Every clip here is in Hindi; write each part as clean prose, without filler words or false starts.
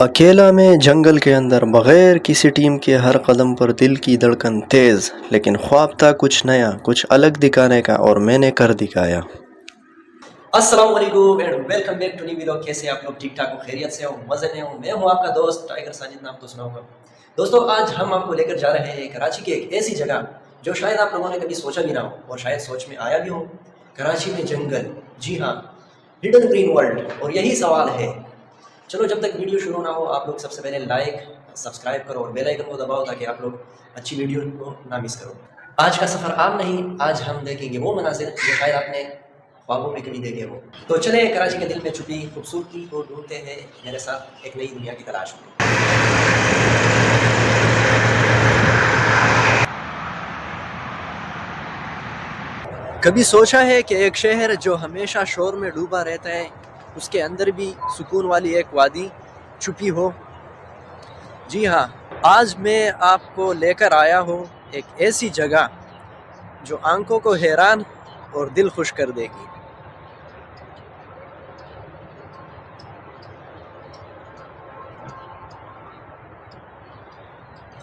अकेला में जंगल के अंदर बगैर किसी टीम के हर कदम पर दिल की धड़कन तेज, लेकिन ख्वाब था कुछ नया, कुछ अलग दिखाने का और मैंने कर दिखाया। अस्सलाम वालेकुम and welcome back to new vlog. कैसे आप लोग? ठीक ठाक हो, खैरियत से हो, मजे में हो? मैं हूं आपका दोस्त टाइगर साजिद, नाम तो सुना होगा। दोस्तों, आज हम आपको लेकर जा रहे हैं कराची की एक ऐसी जगह जो शायद आप लोगों ने कभी सोचा भी ना हो और शायद सोच में आया भी हो। कराची में जंगल, जी हाँ, हिडन ग्रीन वर्ल्ड। और यही सवाल है। चलो, जब तक वीडियो शुरू ना हो, आप लोग सबसे पहले लाइक, सब्सक्राइब करो और बेल आइकन को दबाओ ताकि आप लोग अच्छी वीडियो को ना मिस करो। आज का सफ़र आम नहीं, आज हम देखेंगे वो मनाजिर जो शायद आपने ख्वाबों में कभी देखे हो। तो चले कराची के दिल में छुपी खूबसूरती को ढूंढते हैं मेरे साथ एक नई दुनिया की तलाश में। कभी सोचा है कि एक शहर जो हमेशा शोर में डूबा रहता है, उसके अंदर भी सुकून वाली एक वादी छुपी हो? जी हाँ, आज मैं आपको लेकर आया हूँ एक ऐसी जगह जो आंखों को हैरान और दिल खुश कर देगी।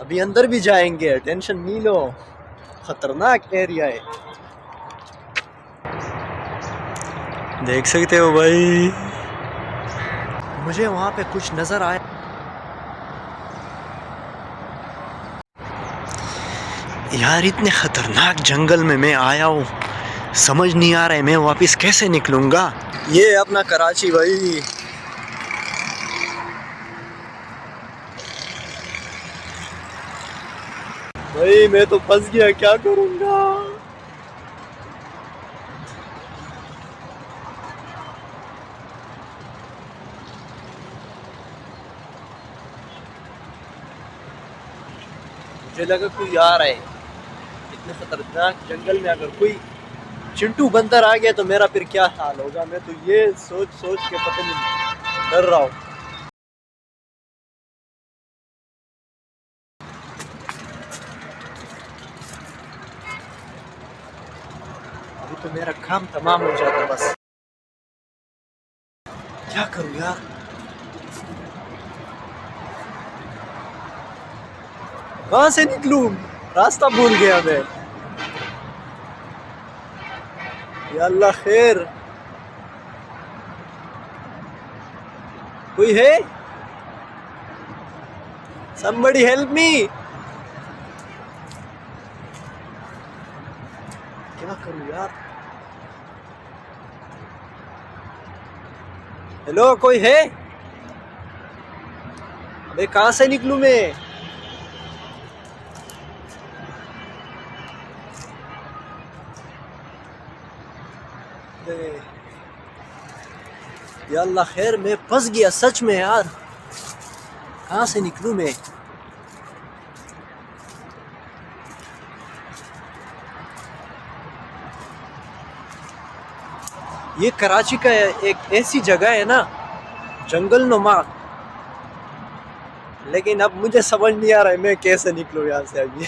अभी अंदर भी जाएंगे, टेंशन नहीं लो, खतरनाक एरिया है। देख सकते हो भाई, मुझे वहां पे कुछ नजर आया। यार, इतने खतरनाक जंगल में मैं आया हूँ, समझ नहीं आ रहा है मैं वापस कैसे निकलूंगा। ये अपना कराची भाई। भाई मैं तो फंस गया, क्या करूंगा। मुझे लगा कोई आ रहा है। इतने खतरनाक जंगल में अगर कोई चिंटू बंदर आ गया तो मेरा फिर क्या हाल होगा। मैं तो ये सोच सोच के पता नहीं डर रहा हूँ। अभी तो मेरा काम तमाम हो जाता, बस क्या करूँ यार। कहाँ से निकलूं, रास्ता भूल गया मैं। या अल्लाह खैर, कोई है? somebody help me। क्या करूं यार। हेलो, कोई है? अबे कहाँ से निकलूं मैं? या अल्लाह खैर, मैं फंस गया सच में यार। कहाँ से निकलूं मैं? ये कराची का एक ऐसी जगह है ना, जंगल नुमा, लेकिन अब मुझे समझ नहीं आ रहा है मैं कैसे निकलूं यहाँ से अभी।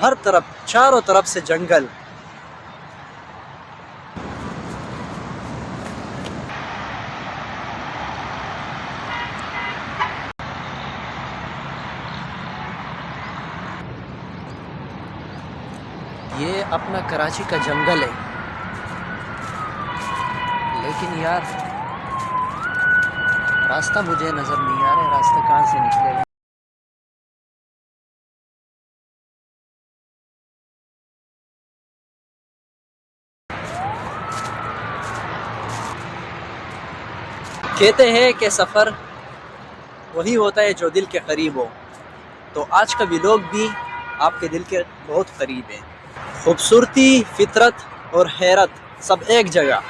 हर तरफ, चारों तरफ से जंगल। ये अपना कराची का जंगल है, लेकिन यार रास्ता मुझे नजर नहीं आ रहा है। रास्ता कहाँ से निकलेगा? कहते हैं कि सफ़र वही होता है जो दिल के करीब हो। तो आज का व्लॉग भी आपके दिल के बहुत करीब है। खूबसूरती, फितरत और हैरत सब एक जगह।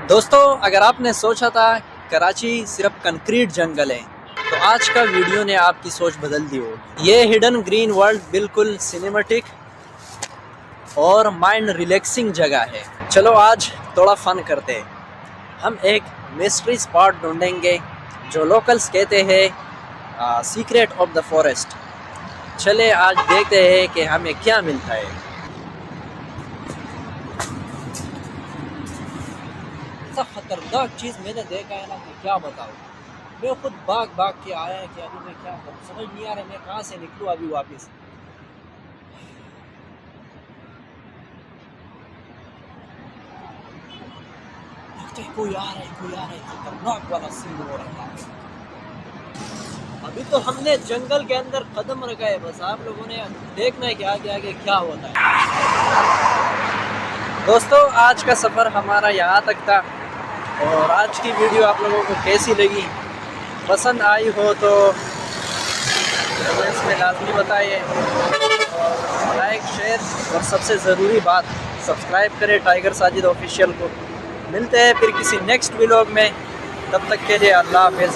दोस्तों, अगर आपने सोचा था कराची सिर्फ कंक्रीट जंगल है, तो आज का वीडियो ने आपकी सोच बदल दी होगी। ये हिडन ग्रीन वर्ल्ड बिल्कुल सिनेमैटिक और माइंड रिलैक्सिंग जगह है। चलो आज थोड़ा फन करते हैं। हम एक मिस्ट्री स्पॉट ढूंढेंगे जो लोकल्स कहते हैं सीक्रेट ऑफ द फॉरेस्ट। चले आज देखते हैं कि हमें क्या मिलता है। ऐसा खतरनाक चीज़ मैंने देखा है ना कि क्या बताऊँ। मैं खुद भाग के आया है कि अभी मैं क्या करूँ, समझ नहीं आ रहा मैं कहाँ से निकलूँ अभी वापस। लगता है कोई आ रहा है, खतरनाक वाला सीन हो रहा है। अभी तो हमने जंगल के अंदर कदम रखा है, बस आप लोगों ने देखना है कि आगे आगे क्या होता है। दोस्तों आज का सफ़र हमारा यहाँ तक था और आज की वीडियो आप लोगों को कैसी लगी, पसंद आई हो तो कमेंट्स में लाजमी बताइए, और लाइक शेयर और सबसे ज़रूरी बात सब्सक्राइब करें टाइगर साजिद ऑफिशियल को। मिलते हैं फिर किसी नेक्स्ट व्लॉग में, तब तक के लिए अल्लाह हाफ़िज़।